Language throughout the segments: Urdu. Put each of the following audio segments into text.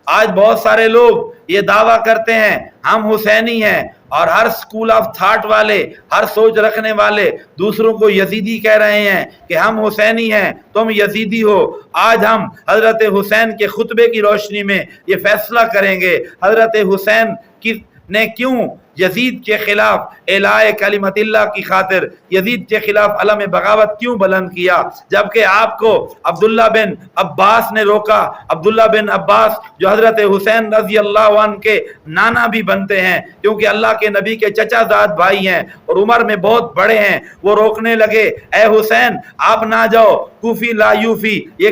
آج بہت سارے لوگ یہ دعویٰ کرتے ہیں ہم حسینی ہیں، اور ہر سکول آف تھاٹ والے، ہر سوچ رکھنے والے دوسروں کو یزیدی کہہ رہے ہیں کہ ہم حسینی ہیں، تم یزیدی ہو۔ آج ہم حضرت حسین کے خطبے کی روشنی میں یہ فیصلہ کریں گے حضرت حسین نے کیوں یزید کے خلاف اعلاء کلمت اللہ کی خاطر یزید کے خلاف علم بغاوت کیوں بلند کیا، جبکہ آپ کو عبداللہ بن عباس نے روکا۔ عبداللہ بن عباس جو حضرت حسین رضی اللہ عنہ کے نانا بھی بنتے ہیں، کیونکہ اللہ کے نبی کے چچا زاد بھائی ہیں اور عمر میں بہت بڑے ہیں، وہ روکنے لگے، اے حسین آپ نہ جاؤ، کوفی لا یوفی، یہ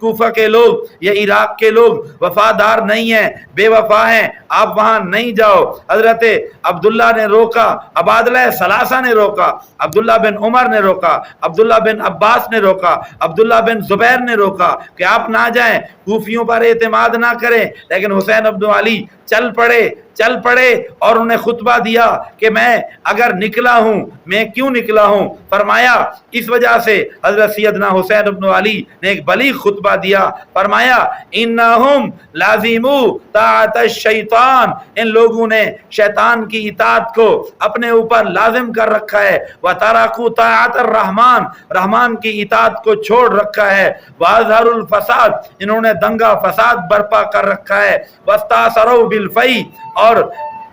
کوفہ کے لوگ، یہ عراق کے لوگ وفادار نہیں ہیں، بے وفا ہیں، آپ وہاں نہیں جاؤ۔ حضرت عبداللہ نے روکا، عبادلہ ثلاثہ نے روکا، عبداللہ بن عمر نے روکا، عبداللہ بن عباس نے روکا، عبداللہ بن زبیر نے روکا کہ آپ نہ جائیں، کوفیوں پر اعتماد نہ کریں، لیکن حسین ابن علی چل پڑے اور انہیں خطبہ دیا کہ میں اگر نکلا ہوں، میں کیوں نکلا ہوں؟ فرمایا اس وجہ سے حضرت سیدنا حسین ابن علی نے ایک بلیغ خطبہ دیا، فرمایا انہم لازمو طاعت الشیطان، ان لوگوں نے شیطان کی اطاعت کو اپنے اوپر لازم کر رکھا ہے، وترکوا طاعت الرحمن، رحمان کی اطاعت کو چھوڑ رکھا ہے، واظہروا الفساد، انہوں نے دنگا فساد برپا کر رکھا ہے، واستاثروا بالفی، اور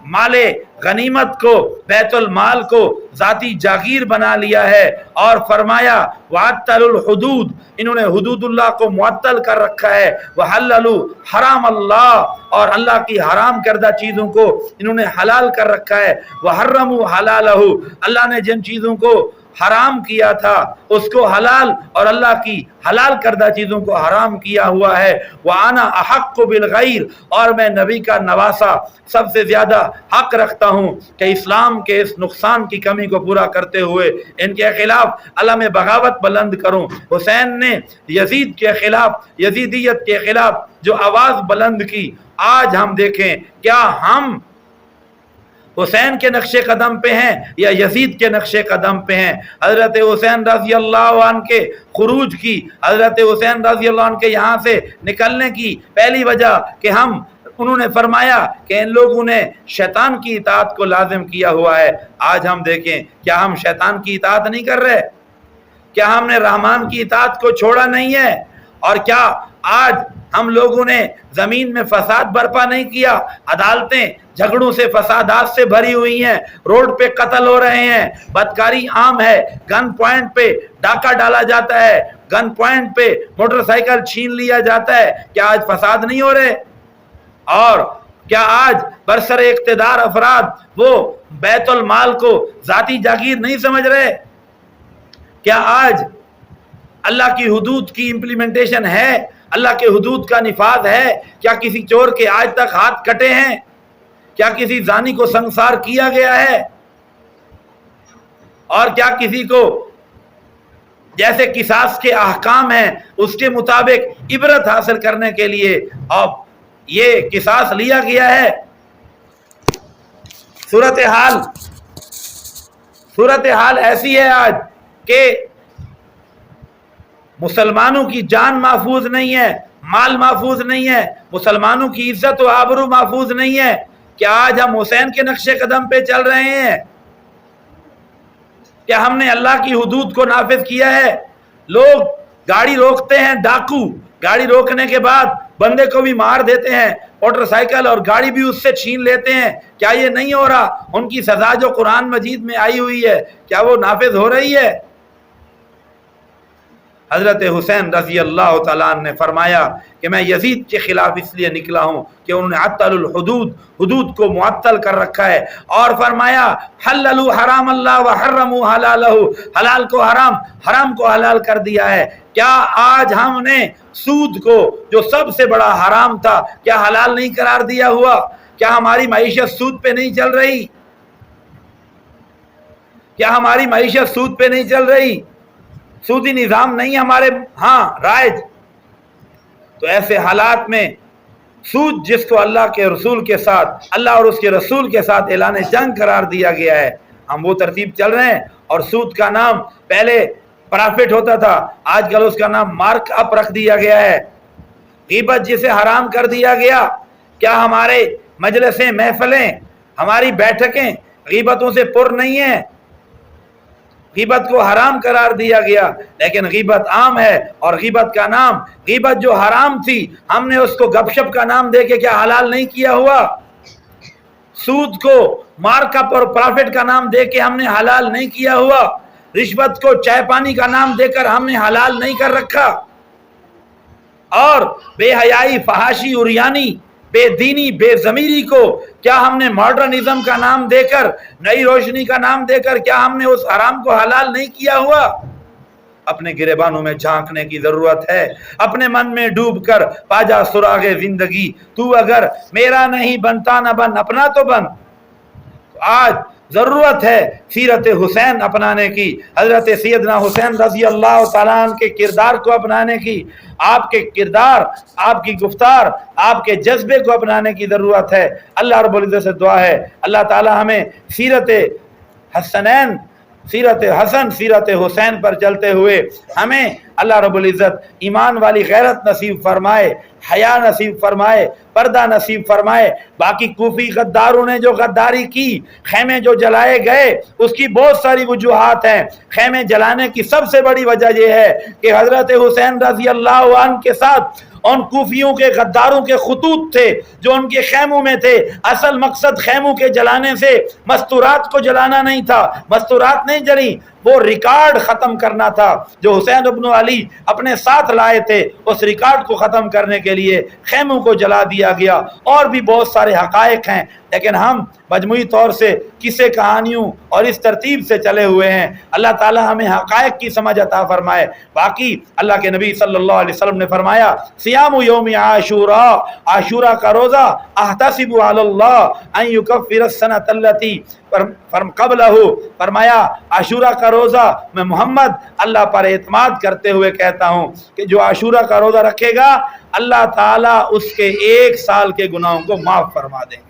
مال غنیمت کو، بیت المال کو ذاتی جاگیر بنا لیا ہے، اور فرمایا وعطلوا الحدود، انہوں نے حدود اللہ کو معطل کر رکھا ہے، وحللوا حرام اللہ، اور اللہ کی حرام کردہ چیزوں کو انہوں نے حلال کر رکھا ہے، وحرموا حلالہ، اللہ نے جن چیزوں کو حرام کیا تھا اس کو حلال، اور اللہ کی حلال کردہ چیزوں کو حرام کیا ہوا ہے، وَأَنَا أَحَقُّ بِالْغَيْرِ، اور میں نبی کا نواسا سب سے زیادہ حق رکھتا ہوں کہ اسلام کے اس نقصان کی کمی کو پورا کرتے ہوئے ان کے خلاف علم بغاوت بلند کروں۔ حسین نے یزید کے خلاف، یزیدیت کے خلاف جو آواز بلند کی، آج ہم دیکھیں کیا ہم حسین کے نقش قدم پہ ہیں یا یزید کے نقش قدم پہ ہیں؟ حضرت حسین رضی اللہ عنہ کے خروج کی، حضرت حسین رضی اللہ عنہ کے یہاں سے نکلنے کی پہلی وجہ کہ انہوں نے فرمایا کہ ان لوگوں نے شیطان کی اطاعت کو لازم کیا ہوا ہے۔ آج ہم دیکھیں کیا ہم شیطان کی اطاعت نہیں کر رہے؟ کیا ہم نے رحمان کی اطاعت کو چھوڑا نہیں ہے؟ اور کیا آج ہم لوگوں نے زمین میں فساد برپا نہیں کیا؟ عدالتیں جھگڑوں سے، فسادات سے بھری ہوئی ہیں، روڈ پہ قتل ہو رہے ہیں، بدکاری عام ہے، گن پوائنٹ پہ ڈاکہ ڈالا جاتا ہے، گن پوائنٹ پہ موٹر سائیکل چھین لیا جاتا ہے، کیا آج فساد نہیں ہو رہے؟ اور کیا آج برسر اقتدار افراد وہ بیت المال کو ذاتی جاگیر نہیں سمجھ رہے؟ کیا آج اللہ کی حدود کی امپلیمنٹیشن ہے؟ اللہ کے حدود کا نفاذ ہے؟ کیا کسی چور کے آج تک ہاتھ کٹے ہیں؟ کیا کسی زانی کو سنسار کیا گیا ہے؟ اور کیا کسی کو جیسے قصاص کے احکام ہیں اس کے مطابق عبرت حاصل کرنے کے لیے اب یہ قصاص لیا گیا ہے؟ صورتحال ایسی ہے آج کہ مسلمانوں کی جان محفوظ نہیں ہے، مال محفوظ نہیں ہے، مسلمانوں کی عزت و آبرو محفوظ نہیں ہے۔ کیا آج ہم حسین کے نقش قدم پہ چل رہے ہیں؟ کیا ہم نے اللہ کی حدود کو نافذ کیا ہے؟ لوگ گاڑی روکتے ہیں، ڈاکو گاڑی روکنے کے بعد بندے کو بھی مار دیتے ہیں، موٹر سائیکل اور گاڑی بھی اس سے چھین لیتے ہیں۔ کیا یہ نہیں ہو رہا؟ ان کی سزا جو قرآن مجید میں آئی ہوئی ہے کیا وہ نافذ ہو رہی ہے؟ حضرت حسین رضی اللہ تعالیٰ عنہ نے فرمایا کہ میں یزید کے خلاف اس لیے نکلا ہوں کہ انہوں نے عطل الحدود، حدود کو معطل کر رکھا ہے، اور فرمایا حللوا حرام اللہ وحرموا حلالہ، حلال کو حرام، حرام کو حلال کر دیا ہے۔ کیا آج ہم نے سود کو جو سب سے بڑا حرام تھا کیا حلال نہیں قرار دیا ہوا؟ کیا ہماری معیشت سود پہ نہیں چل رہی؟ کیا ہماری معیشت سود پہ نہیں چل رہی؟ سودی نظام نہیں ہمارے ہاں رائج؟ تو ایسے حالات میں سود جس کو اللہ کے رسول کے ساتھ، اللہ اور اس کے رسول کے ساتھ اعلان جنگ قرار دیا گیا ہے، ہم وہ ترتیب چل رہے ہیں۔ اور سود کا نام پہلے پرافٹ ہوتا تھا، آج کل اس کا نام مارک اپ رکھ دیا گیا ہے۔ غیبت جسے حرام کر دیا گیا، کیا ہمارے مجلسیں، محفلیں، ہماری بیٹھکیں غیبتوں سے پر نہیں ہیں؟ غیبت کو حرام قرار دیا گیا، لیکن غیبت عام ہے، اور غیبت کا نام، غیبت جو حرام تھی ہم نے اس کو گپ شپ کا نام دے کے کیا حلال نہیں کیا ہوا؟ سود کو مارک اپ اور پرافٹ کا نام دے کے ہم نے حلال نہیں کیا ہوا؟ رشوت کو چائے پانی کا نام دے کر ہم نے حلال نہیں کر رکھا؟ اور بے حیائی، فحاشی، عریانی، بے دینی، بے ضمیری کو کیا ہم نے ماڈرنزم کا نام دے کر، نئی روشنی کا نام دے کر کیا ہم نے اس حرام کو حلال نہیں کیا ہوا؟ اپنے گریبانوں میں جھانکنے کی ضرورت ہے، اپنے من میں ڈوب کر پاجا سراغ زندگی، تو اگر میرا نہیں بنتا نہ بن، اپنا تو بن۔ آج ضرورت ہے سیرت حسین اپنانے کی، حضرت سیدنا حسین رضی اللہ تعالیٰ عنہ کے کردار کو اپنانے کی، آپ کے کردار، آپ کی گفتار، آپ کے جذبے کو اپنانے کی ضرورت ہے۔ اللہ رب العزت سے دعا ہے اللہ تعالیٰ ہمیں سیرت حسنین، سیرت حسن، سیرت حسین پر چلتے ہوئے ہمیں اللہ رب العزت ایمان والی غیرت نصیب فرمائے، حیا نصیب فرمائے، پردہ نصیب فرمائے۔ باقی کوفی غداروں نے جو غداری کی، خیمے جو جلائے گئے، اس کی بہت ساری وجوہات ہیں۔ خیمے جلانے کی سب سے بڑی وجہ یہ ہے کہ حضرت حسین رضی اللہ عنہ کے ساتھ ان کوفیوں کے غداروں کے خطوط تھے جو ان کے خیموں میں تھے۔ اصل مقصد خیموں کے جلانے سے مستورات کو جلانا نہیں تھا، مستورات نہیں جلی، وہ ریکارڈ ختم کرنا تھا جو حسین ابن علی اپنے ساتھ لائے تھے۔ اس ریکارڈ کو ختم کرنے کے لیے خیموں کو جلا دیا گیا۔ اور بھی بہت سارے حقائق ہیں، لیکن ہم مجموعی طور سے قصے کہانیوں اور اس ترتیب سے چلے ہوئے ہیں۔ اللہ تعالی ہمیں حقائق کی سمجھ عطا فرمائے۔ باقی اللہ کے نبی صلی اللہ علیہ وسلم نے فرمایا صیام یوم عاشوراء، عاشورہ کا روزہ، احتسب علی اللہ ان یکفر السنۃ التی قبلہ، فرمایا عاشورہ کا روزہ میں محمد اللہ پر اعتماد کرتے ہوئے کہتا ہوں کہ جو عاشورہ کا روزہ رکھے گا اللہ تعالیٰ اس کے 1 سال کے گناہوں کو معاف فرما دیں گے۔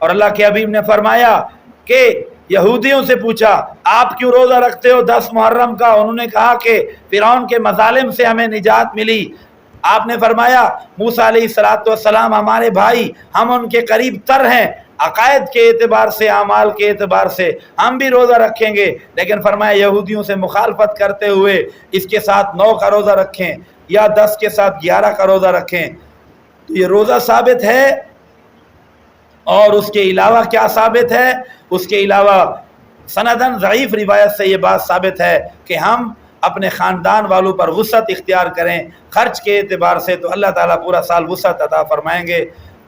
اور اللہ کے حبیب نے فرمایا کہ یہودیوں سے پوچھا آپ کیوں روزہ رکھتے ہو 10 محرم کا؟ انہوں نے کہا کہ فرعون کے مظالم سے ہمیں نجات ملی۔ آپ نے فرمایا موسیٰ علیہ السلام ہمارے بھائی، ہم ان کے قریب تر ہیں، عقائد کے اعتبار سے، اعمال کے اعتبار سے ہم بھی روزہ رکھیں گے، لیکن فرمایا یہودیوں سے مخالفت کرتے ہوئے اس کے ساتھ 9 کا روزہ رکھیں یا 10 کے ساتھ 11 کا روزہ رکھیں۔ تو یہ روزہ ثابت ہے، اور اس کے علاوہ کیا ثابت ہے؟ اس کے علاوہ سندن ضعیف روایت سے یہ بات ثابت ہے کہ ہم اپنے خاندان والوں پر وسعت اختیار کریں خرچ کے اعتبار سے، تو اللہ تعالیٰ پورا سال وسعت عطا فرمائیں گے۔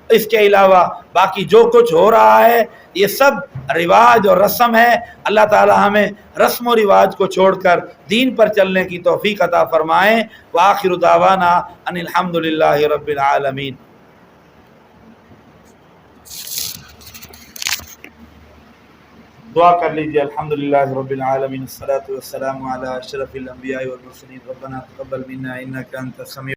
اس کے علاوہ باقی جو کچھ ہو رہا ہے یہ سب رواج اور رسم ہے۔ اللہ تعالیٰ ہمیں رسم و رواج کو چھوڑ کر دین پر چلنے کی توفیق عطا فرمائیں۔ وآخر دعوانا ان الحمد للہ رب العالمین۔ دعا کر لیجیے۔ الحمدللہ رب العالمین، الصلاۃ والسلام علی اشرف الانبیاء والمرسلین، ربنا تقبل منا انک انت السمیع